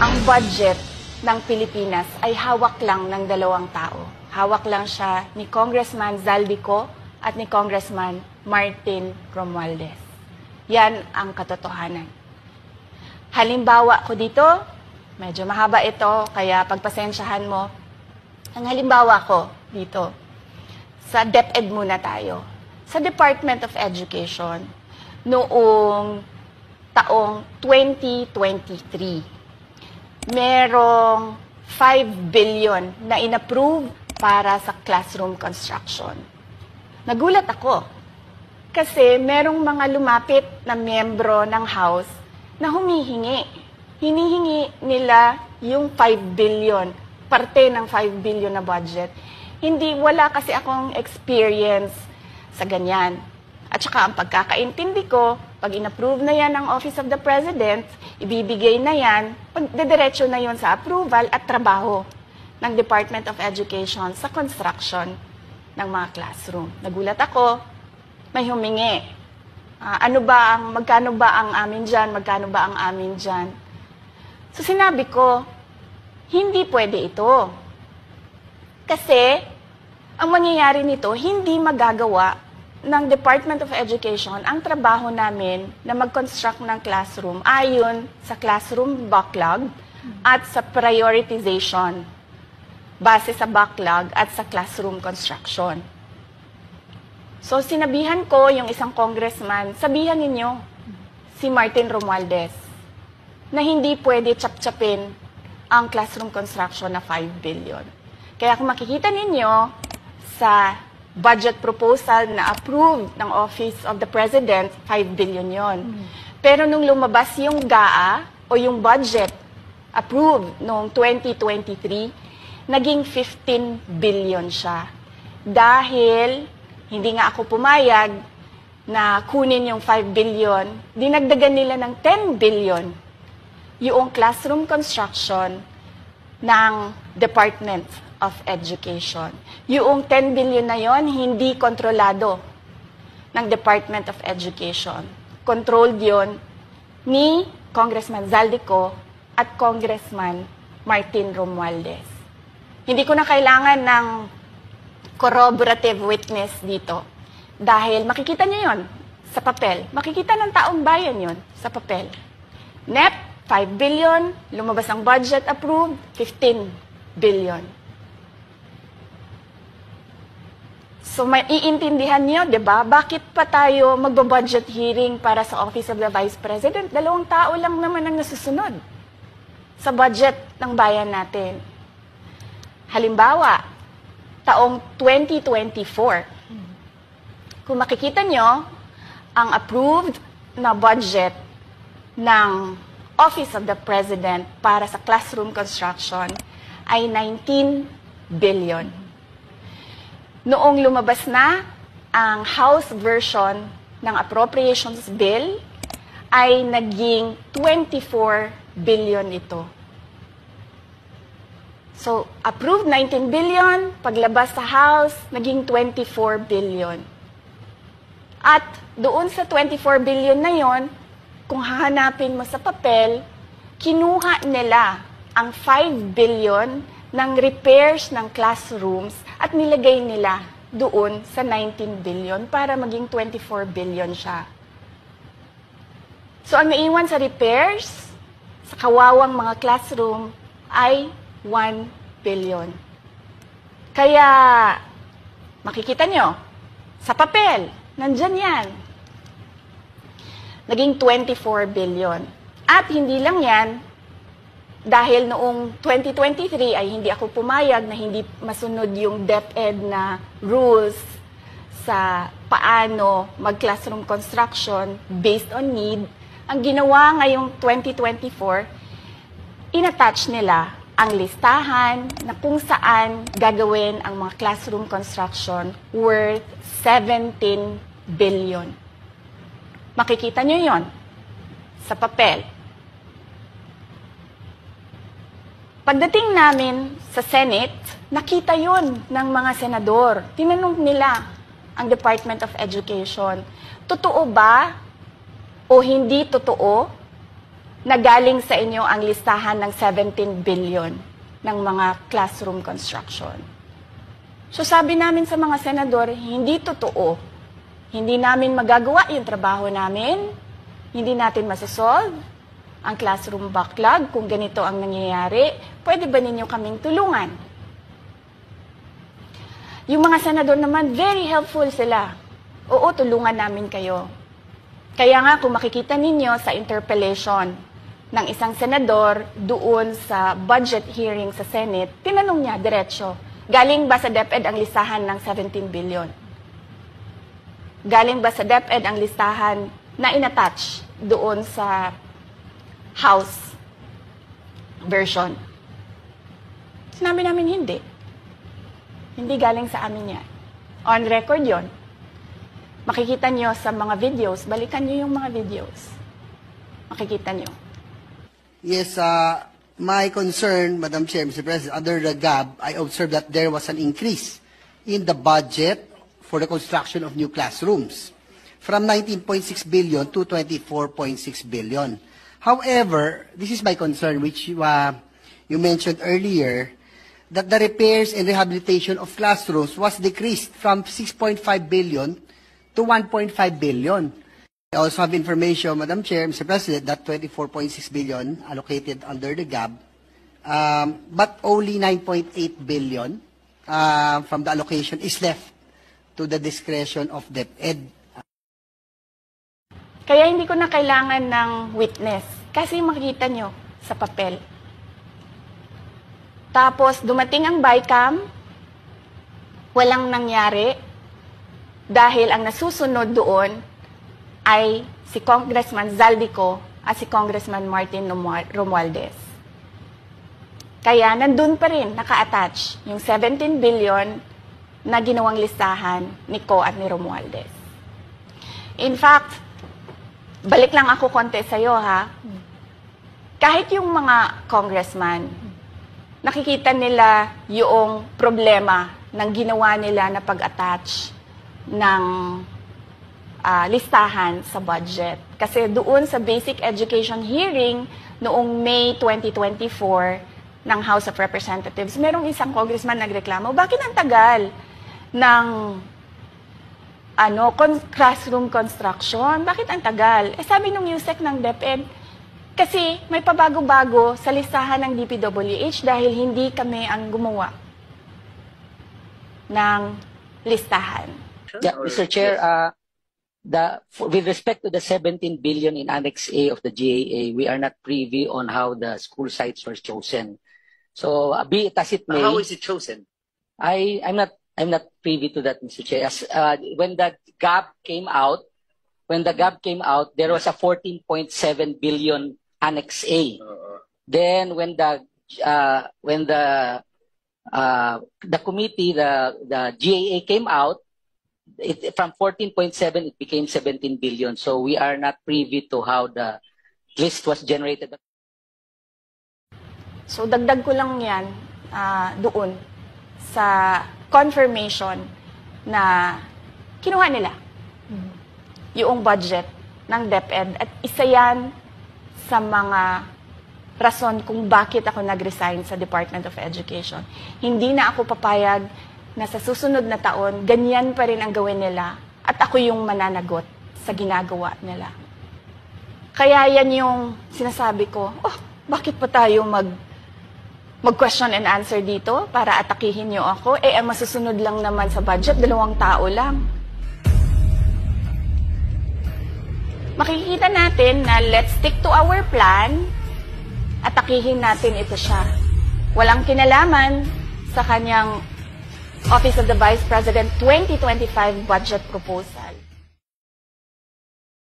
ang budget ng Pilipinas ay hawak lang ng dalawang tao. Hawak lang siya ni Congressman Zaldico at ni Congressman Martin Romualdez. Yan ang katotohanan. Halimbawa ko dito, medyo mahaba ito, kaya pagpasensyahan mo. Ang halimbawa ko dito, sa DepEd muna tayo. Sa Department of Education, noong taong 2023, merong 5 billion na inapprove para sa classroom construction. Nagulat ako kasi merong mga lumapit na miyembro ng House na humihingi. Hinihingi nila yung 5 billion, parte ng 5 billion na budget. Wala kasi akong experience sa ganyan. At saka ang pagkakaintindi ko, pag inapprove na yan ng Office of the President, ibibigay na yan, dediretso na yon sa approval at trabaho ng Department of Education sa construction ng mga classroom. Nagulat ako, may humingi. Magkano ba ang amin dyan? Magkano ba ang amin dyan? So sinabi ko, hindi pwede ito. Kasi, ang mangyayari nito, hindi magagawa ng Department of Education ang trabaho namin na mag-construct ng classroom ayon sa classroom backlog at sa prioritization base sa backlog at sa classroom construction. So, sinabihan ko yung isang congressman, sabihan ninyo si Martin Romualdez na hindi pwede chap-chapin ang classroom construction na 5 billion. Kaya kung makikita ninyo sa budget proposal na approved ng Office of the President, 5 billion yon. Pero nung lumabas yung GAA o yung budget approved noong 2023, naging 15 billion siya. Dahil hindi nga ako pumayag na kunin yung 5 billion, dinagdagan nila ng 10 billion yung classroom construction ng Department of Education. Yung 10 billion na yon hindi kontrolado ng Department of Education. Controlled yon ni Congressman Zaldico at Congressman Martin Romualdez. Hindi ko na kailangan ng corroborative witness dito dahil makikita niyo yon sa papel. Makikita ng taong bayan yon sa papel. NEP, 5 billion, lumabas ang budget approved, 15 billion. So, maiintindihan niyo, di ba? Bakit pa tayo magbo-budget hearing para sa Office of the Vice President? 2 tao lang naman ang nasusunod sa budget ng bayan natin. Halimbawa, taong 2024, kung makikita niyo, ang approved na budget ng Office of the President para sa classroom construction ay 19 billion. Noong lumabas na ang House version ng Appropriations Bill, ay naging 24 billion ito. So, approved 19 billion, paglabas sa House, naging 24 billion. At doon sa 24 billion na yon, kung hahanapin mo sa papel, kinuha nila ang 5 billion ng repairs ng classrooms at nilagay nila doon sa 19 billion para maging 24 billion siya. So, ang naiwan sa repairs, sa kawawang mga classroom, ay 1 billion. Kaya, makikita nyo, sa papel, nandyan yan. Naging 24 billion. At hindi lang yan, dahil noong 2023 ay hindi ako pumayag na hindi masunod yung DepEd na rules sa paano mag-classroom construction based on need, ang ginawa ngayong 2024, inattach nila ang listahan na kung saan gagawin ang mga classroom construction worth 17 billion. Makikita nyo yon sa papel. Pagdating namin sa Senate, nakita yon ng mga senador. Tinanong nila ang Department of Education, totoo ba o hindi totoo na galing sa inyo ang listahan ng 17 billion ng mga classroom construction. So sabi namin sa mga senador, hindi totoo. Hindi namin magagawa yung trabaho namin. Hindi natin masasolve ang classroom backlog kung ganito ang nangyayari. Pwede ba ninyo kaming tulungan? Yung mga senador naman, very helpful sila. Oo, tulungan namin kayo. Kaya nga, kung makikita ninyo sa interpellation ng isang senador doon sa budget hearing sa Senate, tinanong niya, diretso, galing ba sa DepEd ang listahan ng 17 billion? Galing ba sa DepEd ang listahan na inattach doon sa House version? Sinabi namin hindi. Hindi galing sa amin yan. On record yon. Makikita nyo sa mga videos, balikan nyo yung mga videos. Makikita nyo. Yes, my concern, Madam Chair, Mr. President, under the GAB, I observed that there was an increase in the budget for the construction of new classrooms from 19.6 billion to 24.6 billion. However, this is my concern, which you mentioned earlier, that the repairs and rehabilitation of classrooms was decreased from 6.5 billion to 1.5 billion. I also have information, Madam Chair, Mr. President, that 24.6 billion allocated under the GAB, but only 9.8 billion from the allocation is left to the discretion of DepEd. Kaya hindi ko na kailangan ng witness kasi makikita nyo sa papel. Tapos dumating ang BICAM, walang nangyari dahil ang nasusunod doon ay si Congressman Zaldico at si Congressman Martin Romualdez. Kaya nandun pa rin naka-attach yung 17 billion na ginawang listahan ni Co at ni Romualdez. In fact, balik lang ako konti sa'yo ha. Kahit yung mga congressman, nakikita nila yung problema ng ginawa nila na pag-attach ng listahan sa budget. Kasi doon sa basic education hearing noong May 2024 ng House of Representatives, merong isang congressman nagreklamo, bakit ang tagal ng classroom construction? Bakit ang tagal? Eh sabi nung USEC ng DepEd, kasi may pabago-bago sa listahan ng DPWH dahil hindi kami ang gumawa ng listahan. Yeah, Mr. Chair, with respect to the 17 billion in Annex A of the GAA, we are not privy on how the school sites were chosen. So, be it as it may. How is it chosen? I'm not privy to that, Mr. Chair. When the GAP came out, there was a 14.7 billion Annex A. Then when the committee, the GAA came out, from 14.7 it became 17 billion. So we are not privy to how the list was generated. So dagdag ko lang yan doon sa confirmation na kinuha nila yung budget ng DepEd at isa yan sa mga rason kung bakit ako nag-resign sa Department of Education. Hindi na ako papayag na sa susunod na taon, ganyan pa rin ang gawin nila at ako yung mananagot sa ginagawa nila. Kaya yan yung sinasabi ko, bakit pa tayo mag-question and answer dito para atakihin niyo ako? Eh, ang masusunod lang naman sa budget, 2 tao lang. Makikita natin na let's stick to our plan, atakihin natin ito siya. Walang kinalaman sa kanyang Office of the Vice President 2025 budget proposal.